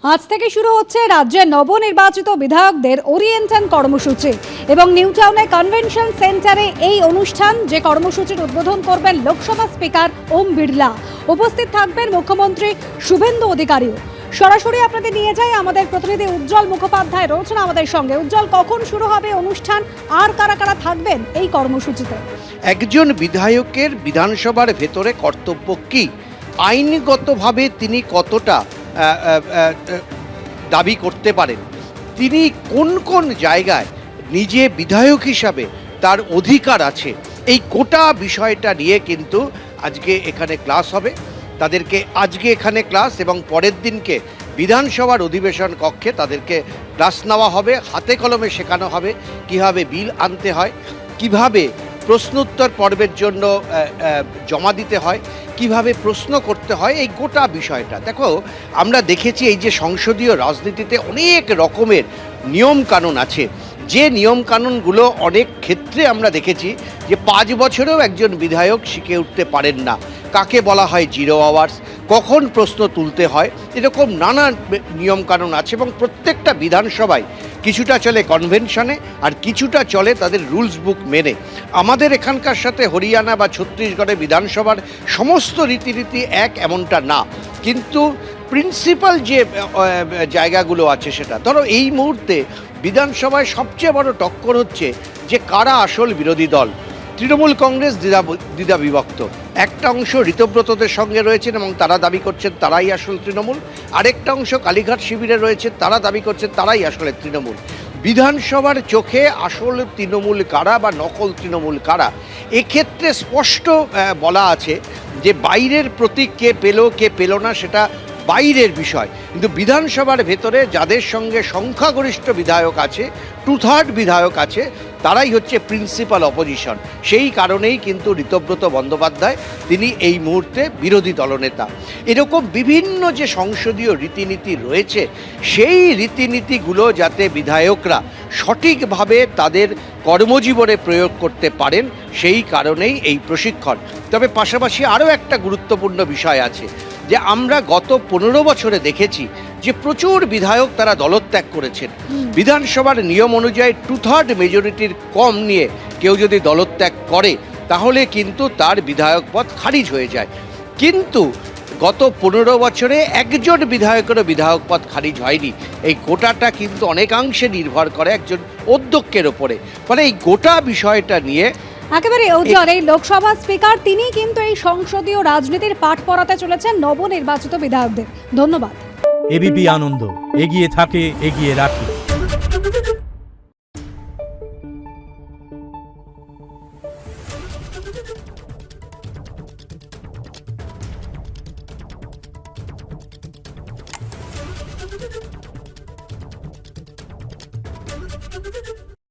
আজ থেকে শুরু হচ্ছে রাজ্যের নবনির্বাচিত বিধায়কদের ওরিয়েন্টাল কর্মসূচি এবং নিউ টাউনে কনভেনশন সেন্টারে এই অনুষ্ঠান, যে কর্মসূচির উদ্বোধন করবেন লোকসভা স্পিকার ওম বিড়লা। উপস্থিত থাকবেন মুখ্যমন্ত্রী শুভেন্দু অধিকারীও। সরাসরি আপনাদের নিয়ে যায় আমাদের প্রতিনিধি উজ্জ্বল মুখোপাধ্যায়, রয়েছেন আমাদের সঙ্গে। উজ্জ্বল, কখন শুরু হবে অনুষ্ঠান আর কারা কারা থাকবেন এই কর্মসূচিতে? একজন বিধায়কের বিধানসভার ভেতরে কর্তব্য কি, আইনগতভাবে তিনি কতটা দাবি করতে পারেন, তিনি কোন কোন জায়গায় নিজে বিধায়ক হিসাবে তার অধিকার আছে, এই গোটা বিষয়টা নিয়ে কিন্তু আজকে এখানে ক্লাস হবে। তাদেরকে আজকে এখানে ক্লাস এবং পরের দিনকে বিধানসভার অধিবেশন কক্ষে তাদেরকে ক্লাস নেওয়া হবে, হাতে কলমে শেখানো হবে কীভাবে বিল আনতে হয়, কিভাবে প্রশ্নোত্তর পর্বের জন্য জমা দিতে হয়, কিভাবে প্রশ্ন করতে হয়, এই গোটা বিষয়টা। দেখো, আমরা দেখেছি এই যে সংসদীয় রাজনীতিতে অনেক রকমের নিয়মকানুন আছে, যে নিয়মকানুনগুলো অনেক ক্ষেত্রে আমরা দেখেছি যে 5 বছরেও একজন বিধায়ক শিখে উঠতে পারেন না। কাকে বলা হয় জিরো আওয়ার্স, কখন প্রশ্ন তুলতে হয়, এরকম নানা নিয়মকানুন আছে এবং প্রত্যেকটা বিধানসভায় কিছুটা চলে কনভেনশনে আর কিছুটা চলে তাদের রুলস বুক মেনে। আমাদের এখানকার সাথে হরিয়ানা বা ছত্তিশগড়ের বিধানসভার সমস্ত রীতিনীতি এক এমনটা না, কিন্তু প্রিন্সিপাল যে জায়গাগুলো আছে সেটা। ধরো, এই মুহূর্তে বিধানসভায় সবচেয়ে বড় টক্কর হচ্ছে যে কারা আসল বিরোধী দল। তৃণমূল কংগ্রেস দ্বিধা বিভক্ত, একটা অংশ ঋতব্রতদের সঙ্গে রয়েছেন এবং তারা দাবি করছেন তারাই আসল তৃণমূল, আরেকটা অংশ কালীঘাট শিবিরে রয়েছে, তারা দাবি করছেন তারাই আসলে তৃণমূল। বিধানসভার চোখে আসল তৃণমূল কারা বা নকল তৃণমূল কারা, এক্ষেত্রে স্পষ্ট বলা আছে যে বাইরের প্রতীক কে পেল কে পেল না সেটা বাইরের বিষয়, কিন্তু বিধানসভার ভেতরে যাদের সঙ্গে সংখ্যাগরিষ্ঠ বিধায়ক আছে, 2/3 বিধায়ক আছে, তারাই হচ্ছে প্রিন্সিপাল অপোজিশন। সেই কারণেই কিন্তু ঋতব্রত বন্দ্যোপাধ্যায় তিনি এই মুহূর্তে বিরোধী দলনেতা। এরকম বিভিন্ন যে সংসদীয় রীতিনীতি রয়েছে, সেই রীতিনীতিগুলো যাতে বিধায়করা সঠিকভাবে তাদের কর্মজীবনে প্রয়োগ করতে পারেন, সেই কারণেই এই প্রশিক্ষণ। তবে পাশাপাশি আরও একটা গুরুত্বপূর্ণ বিষয় আছে যে আমরা গত 15 বছরে দেখেছি যে প্রচুর বিধায়ক তারা দলত্যাগ করেছেন। বিধানসভার নিয়ম অনুযায়ী 2/3 মেজরিটির কম নিয়ে কেউ যদি দলত্যাগ করে তাহলে কিন্তু তার বিধায়ক পদ খারিজ হয়ে যায়, কিন্তু গত 15 বছরে একজন বিধায়কেরও বিধায়ক পদ খারিজ হয়নি। এই গোটাটা কিন্তু অনেকাংশে নির্ভর করে একজন অধ্যক্ষের ওপরে। ফলে এই গোটা বিষয়টা নিয়ে একেবারে উজ্জ্বল, এই লোকসভা স্পিকার তিনি কিন্তু এই সংসদীয় রাজনীতির পাঠ পড়াতে চলেছেন নবনির্বাচিত বিধায়কদের। ধন্যবাদ। এবিপি আনন্দ, এগিয়ে থাকে, এগিয়ে রাখে। Thank you.